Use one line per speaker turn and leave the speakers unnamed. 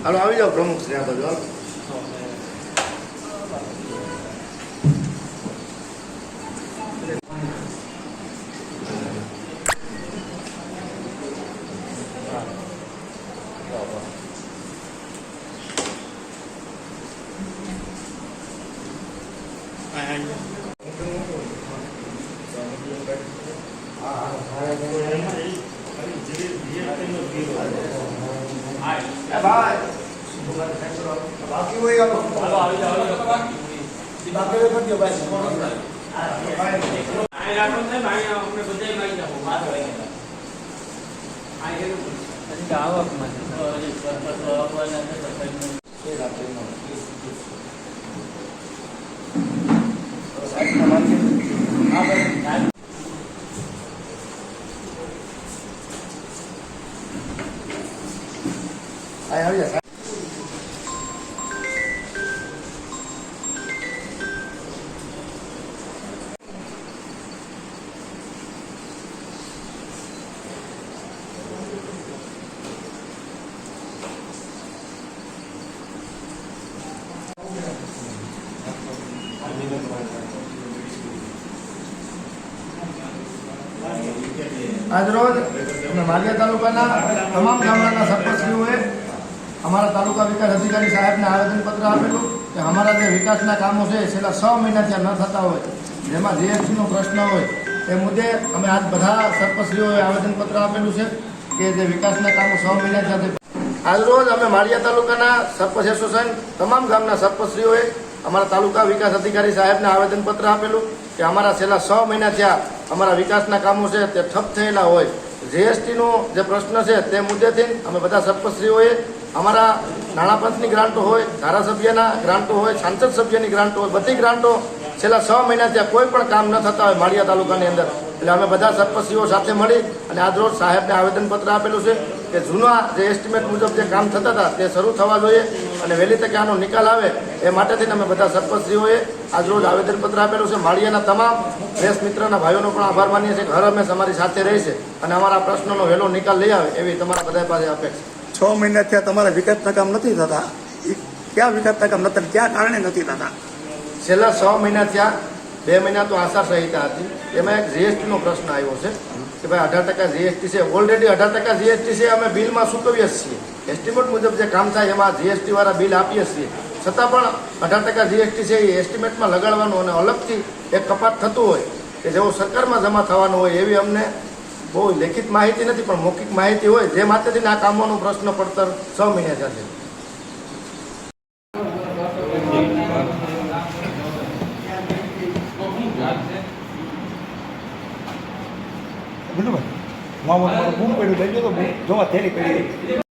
હાલો આવી જાઓ પ્રમુખ શ્રી આ બાજુ હાલો. બાકી હોય આવી જાય. આજરોજ અમે માળિયા તાલુકાના તમામ ગામડાના સરપંચશ્રીઓએ અમારા તાલુકા વિકાસ અધિકારી સાહેબને આવેદનપત્ર આપેલું કે અમારા જે વિકાસના કામો છે છેલ્લા 6 મહિનાથી ન થતા હોય, જેમાં જીએસટીનો પ્રશ્ન હોય, એ મુદ્દે અમે આજ બધા સરપંચશ્રીઓએ આવેદનપત્ર આપેલું છે કે જે વિકાસના કામો 6 મહિનાથી. આજરોજ અમે માળિયા તાલુકાના સરપંચ એસોસિએશન તમામ ગામના સરપંચશ્રીઓએ અમારા તાલુકા વિકાસ અધિકારી સાહેબને આવેદનપત્ર આપેલું કે અમારા છેલ્લા 6 મહિના થયા અમારા વિકાસના કામો છે તે ઠપ થયેલા હોય. જીએસટીનો જે પ્રશ્ન છે તે મુદ્દેથી અમે બધા સરપંચશ્રીઓએ અમારા નાણાં પંચની ગ્રાન્ટો હોય, ધારાસભ્યના ગ્રાન્ટો હોય, સાંસદ સભ્યની ગ્રાન્ટો હોય, બધી ગ્રાન્ટો છેલ્લા 6 મહિના થયા કોઈ પણ કામ ન થતા હોય માળિયા તાલુકાની અંદર. એટલે અમે બધા સરપંચશ્રીઓ સાથે મળી અને આજરોજ સાહેબને આવેદનપત્ર આપેલું છે કે જૂના જે એસ્ટિમેટ મુજબ જે કામ થતા હતા તે શરૂ થવા જોઈએ અને વહેલી તકે આનો નિકાલ આવે એ માટેથી અમે બધા સરપંચશ્રીઓએ આજરોજ આવેદનપત્ર આપેલું છે. માળિયાના તમામ પ્રેસ મિત્રના ભાઈઓનો પણ આભાર માનીએ છીએ કે હર હંમેશ અમારી સાથે રહે છે અને અમારા પ્રશ્નોનો વહેલો નિકાલ લઈ આવે એવી તમારા બધા પાસે અપેક્ષા.
6 મહિના થયા તમારા વિકાસના કામ નથી થતા. ક્યાં વિકાસના કામ નથી, ક્યાં કારણે નથી થતા?
છેલ્લા 6 મહિના થયા. 2 મહિના તો આચાર સંહિતા હતી, એમાં એક જીએસટીનો પ્રશ્ન આવ્યો છે કે ભાઈ 18% જીએસટી છે. ઓલરેડી 18% જીએસટી છે, અમે બિલમાં ચૂકવીએ છીએ. એસ્ટિમેટ મુજબ જે કામ થાય એમાં જીએસટી વાળા બિલ આપીએ છીએ, છતાં પણ 18% જીએસટી છે એ એસ્ટિમેટમાં લગાડવાનું અને અલગથી એક કપાત થતું હોય કે જેવો સરકારમાં જમા થવાનું હોય એવી અમને બહુ લેખિત માહિતી નથી, પણ મૌખિક માહિતી હોય જે માટેથી આ કામોનો પ્રશ્ન પડતર 6 મહિના થયા છે.
બુલું ભાઈ, મામા બૂમ પડ્યું લઈ ગયો તો જોવા થેલી પડી.